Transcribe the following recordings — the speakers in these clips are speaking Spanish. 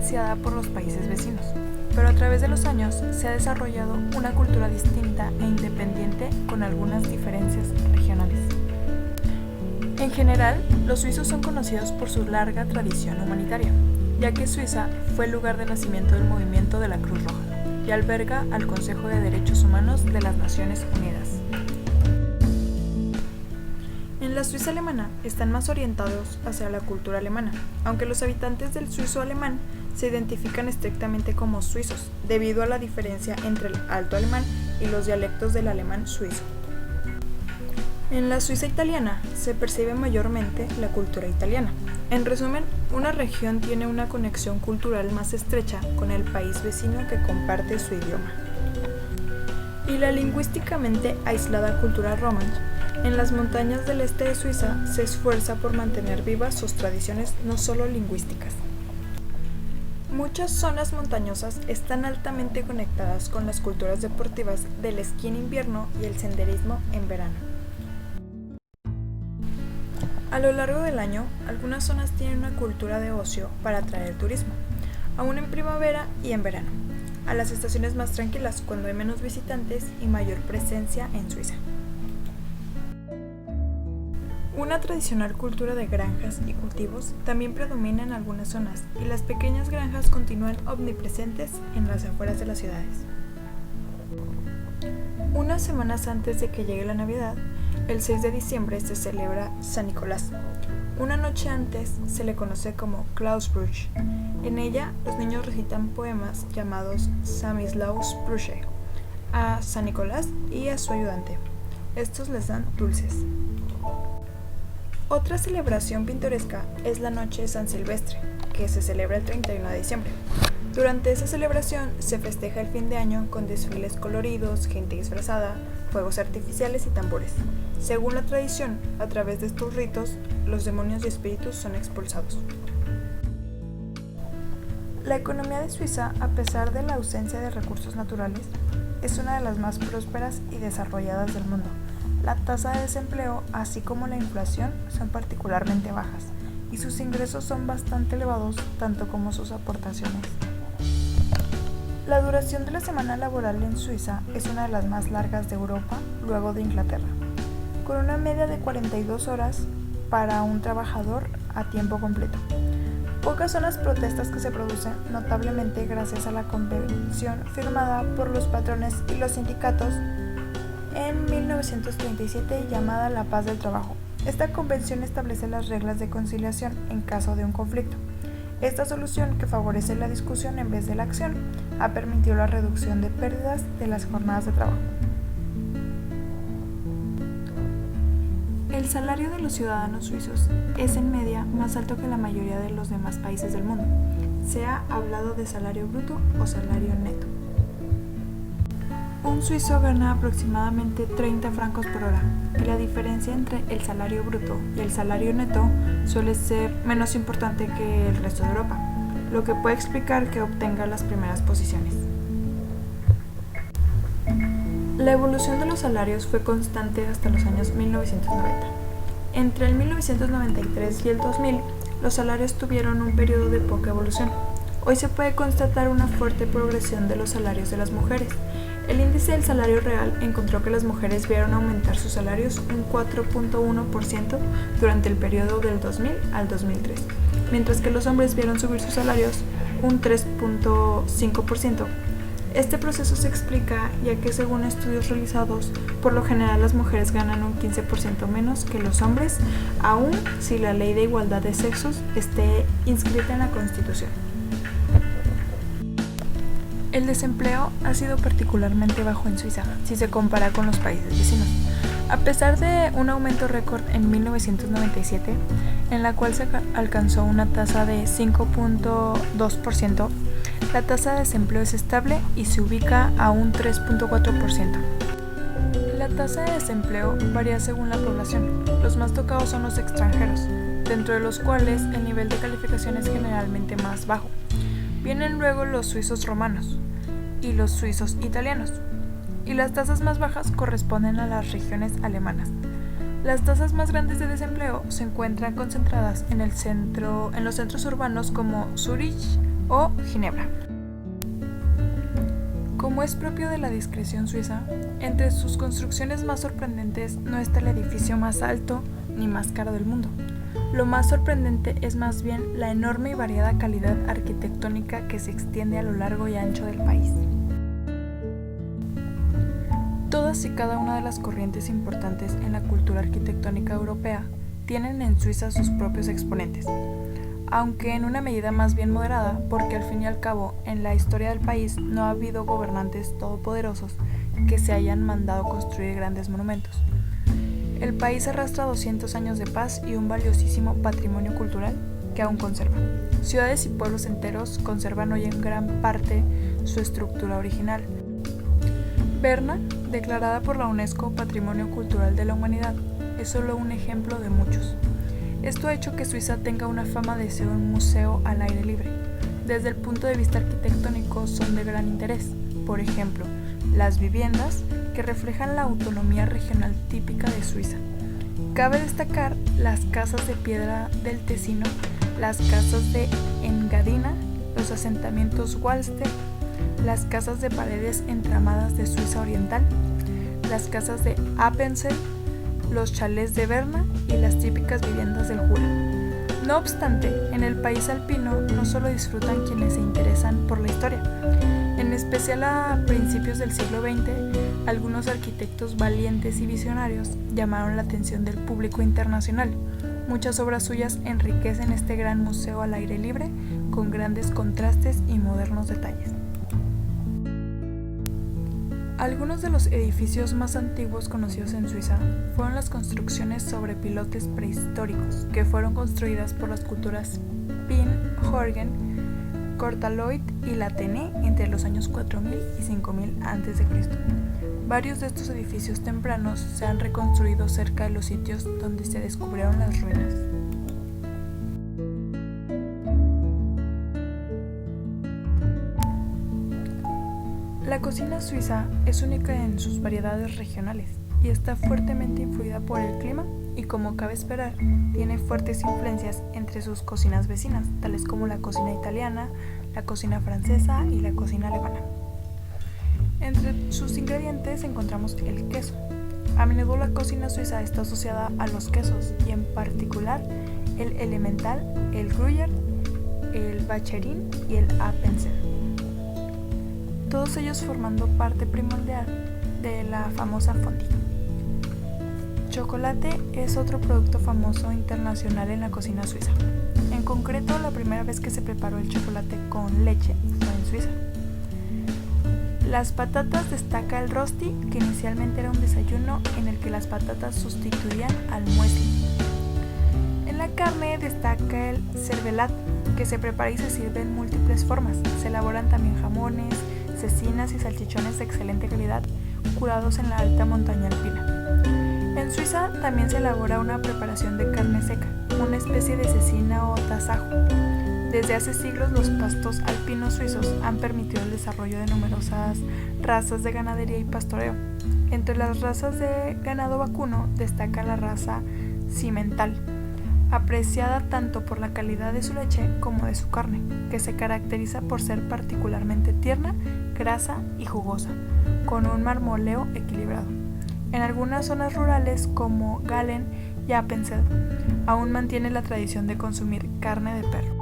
influenciada por los países vecinos, pero a través de los años se ha desarrollado una cultura distinta e independiente con algunas diferencias regionales. En general, los suizos son conocidos por su larga tradición humanitaria, ya que Suiza fue el lugar de nacimiento del movimiento de la Cruz Roja y alberga al Consejo de Derechos Humanos de las Naciones Unidas. En la Suiza alemana están más orientados hacia la cultura alemana, aunque los habitantes del suizo alemán se identifican estrictamente como suizos, debido a la diferencia entre el alto alemán y los dialectos del alemán suizo. En la Suiza italiana se percibe mayormente la cultura italiana. En resumen, una región tiene una conexión cultural más estrecha con el país vecino que comparte su idioma. Y la lingüísticamente aislada cultura romance en las montañas del este de Suiza se esfuerza por mantener vivas sus tradiciones no solo lingüísticas. Muchas zonas montañosas están altamente conectadas con las culturas deportivas del esquí en invierno y el senderismo en verano. A lo largo del año, algunas zonas tienen una cultura de ocio para atraer turismo, aún en primavera y en verano, a las estaciones más tranquilas cuando hay menos visitantes y mayor presencia en Suiza. Una tradicional cultura de granjas y cultivos también predomina en algunas zonas y las pequeñas granjas continúan omnipresentes en las afueras de las ciudades. Unas semanas antes de que llegue la Navidad, el 6 de diciembre se celebra San Nicolás. Una noche antes se le conoce como Klausbruch. En ella, los niños recitan poemas llamados Samislausbrüche a San Nicolás y a su ayudante. Estos les dan dulces. Otra celebración pintoresca es la Noche de San Silvestre, que se celebra el 31 de diciembre. Durante esa celebración se festeja el fin de año con desfiles coloridos, gente disfrazada, fuegos artificiales y tambores. Según la tradición, a través de estos ritos, los demonios y espíritus son expulsados. La economía de Suiza, a pesar de la ausencia de recursos naturales, es una de las más prósperas y desarrolladas del mundo. La tasa de desempleo, así como la inflación, son particularmente bajas, y sus ingresos son bastante elevados, tanto como sus aportaciones. La duración de la semana laboral en Suiza es una de las más largas de Europa, luego de Inglaterra, con una media de 42 horas para un trabajador a tiempo completo. Pocas son las protestas que se producen, notablemente gracias a la convención firmada por los patrones y los sindicatos en 1937 llamada La Paz del Trabajo. Esta convención establece las reglas de conciliación en caso de un conflicto. Esta solución, que favorece la discusión en vez de la acción, ha permitido la reducción de pérdidas de las jornadas de trabajo. El salario de los ciudadanos suizos es en media más alto que la mayoría de los demás países del mundo. Se ha hablado de salario bruto o salario neto. Un suizo gana aproximadamente 30 francos por hora, y la diferencia entre el salario bruto y el salario neto suele ser menos importante que el resto de Europa, lo que puede explicar que obtenga las primeras posiciones. La evolución de los salarios fue constante hasta los años 1990. Entre el 1993 y el 2000, los salarios tuvieron un periodo de poca evolución. Hoy se puede constatar una fuerte progresión de los salarios de las mujeres. El índice del salario real encontró que las mujeres vieron aumentar sus salarios un 4.1% durante el periodo del 2000 al 2003, mientras que los hombres vieron subir sus salarios un 3.5%. Este proceso se explica ya que, según estudios realizados, por lo general las mujeres ganan un 15% menos que los hombres, aun si la ley de igualdad de sexos esté inscrita en la Constitución. El desempleo ha sido particularmente bajo en Suiza, si se compara con los países vecinos. A pesar de un aumento récord en 1997, en la cual se alcanzó una tasa de 5.2%, la tasa de desempleo es estable y se ubica a un 3.4%. La tasa de desempleo varía según la población. Los más tocados son los extranjeros, dentro de los cuales el nivel de calificación es generalmente más bajo. Vienen luego los suizos romanos y los suizos italianos, y las tasas más bajas corresponden a las regiones alemanas. Las tasas más grandes de desempleo se encuentran concentradas en los centros urbanos como Zúrich, o Ginebra. Como es propio de la discreción suiza, entre sus construcciones más sorprendentes no está el edificio más alto ni más caro del mundo. Lo más sorprendente es más bien la enorme y variada calidad arquitectónica que se extiende a lo largo y ancho del país. Todas y cada una de las corrientes importantes en la cultura arquitectónica europea tienen en Suiza sus propios exponentes, aunque en una medida más bien moderada, porque al fin y al cabo en la historia del país no ha habido gobernantes todopoderosos que se hayan mandado construir grandes monumentos. El país arrastra 200 años de paz y un valiosísimo patrimonio cultural que aún conserva. Ciudades y pueblos enteros conservan hoy en gran parte su estructura original. Berna, declarada por la UNESCO Patrimonio Cultural de la Humanidad, es solo un ejemplo de muchos. Esto ha hecho que Suiza tenga una fama de ser un museo al aire libre. Desde el punto de vista arquitectónico son de gran interés. Por ejemplo, las viviendas que reflejan la autonomía regional típica de Suiza. Cabe destacar las casas de piedra del Tesino, las casas de Engadina, los asentamientos Wallster, las casas de paredes entramadas de Suiza Oriental, las casas de Appenzell, los chalés de Berna y las típicas viviendas del Jura. No obstante, en el país alpino no solo disfrutan quienes se interesan por la historia. En especial a principios del siglo XX, algunos arquitectos valientes y visionarios llamaron la atención del público internacional. Muchas obras suyas enriquecen este gran museo al aire libre con grandes contrastes y modernos detalles. Algunos de los edificios más antiguos conocidos en Suiza fueron las construcciones sobre pilotes prehistóricos que fueron construidas por las culturas Pin, Horgen, Cortaloid y Latene entre los años 4000 y 5000 a.C. Varios de estos edificios tempranos se han reconstruido cerca de los sitios donde se descubrieron las ruinas. La cocina suiza es única en sus variedades regionales y está fuertemente influida por el clima y, como cabe esperar, tiene fuertes influencias entre sus cocinas vecinas, tales como la cocina italiana, la cocina francesa y la cocina alemana. Entre sus ingredientes encontramos el queso. A menudo la cocina suiza está asociada a los quesos y en particular el Emmental, el Gruyère, el Vacherin y el Appenzell. Todos ellos formando parte primordial de la famosa fondue. Chocolate es otro producto famoso internacional en la cocina suiza. En concreto, la primera vez que se preparó el chocolate con leche fue en Suiza. Las patatas destaca el rosti, que inicialmente era un desayuno en el que las patatas sustituían al muesli. En la carne destaca el cervelat, que se prepara y se sirve en múltiples formas. Se elaboran también jamones, cecinas y salchichones de excelente calidad, curados en la alta montaña alpina. En Suiza también se elabora una preparación de carne seca, una especie de cecina o tasajo. Desde hace siglos los pastos alpinos suizos han permitido el desarrollo de numerosas razas de ganadería y pastoreo. Entre las razas de ganado vacuno destaca la raza Simmental, apreciada tanto por la calidad de su leche como de su carne, que se caracteriza por ser particularmente tierna, grasa y jugosa, con un marmoleo equilibrado. En algunas zonas rurales como Galen y Appenzell aún mantiene la tradición de consumir carne de perro.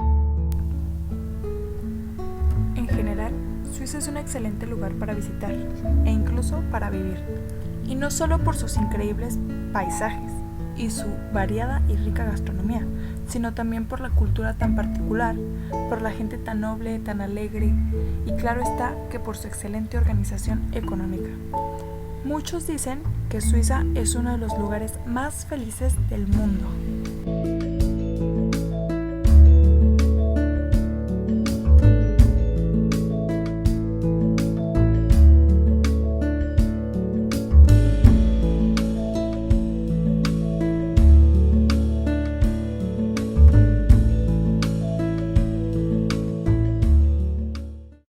En general, Suiza es un excelente lugar para visitar e incluso para vivir, y no solo por sus increíbles paisajes y su variada y rica gastronomía, sino también por la cultura tan particular, por la gente tan noble, tan alegre y claro está que por su excelente organización económica. Muchos dicen que Suiza es uno de los lugares más felices del mundo.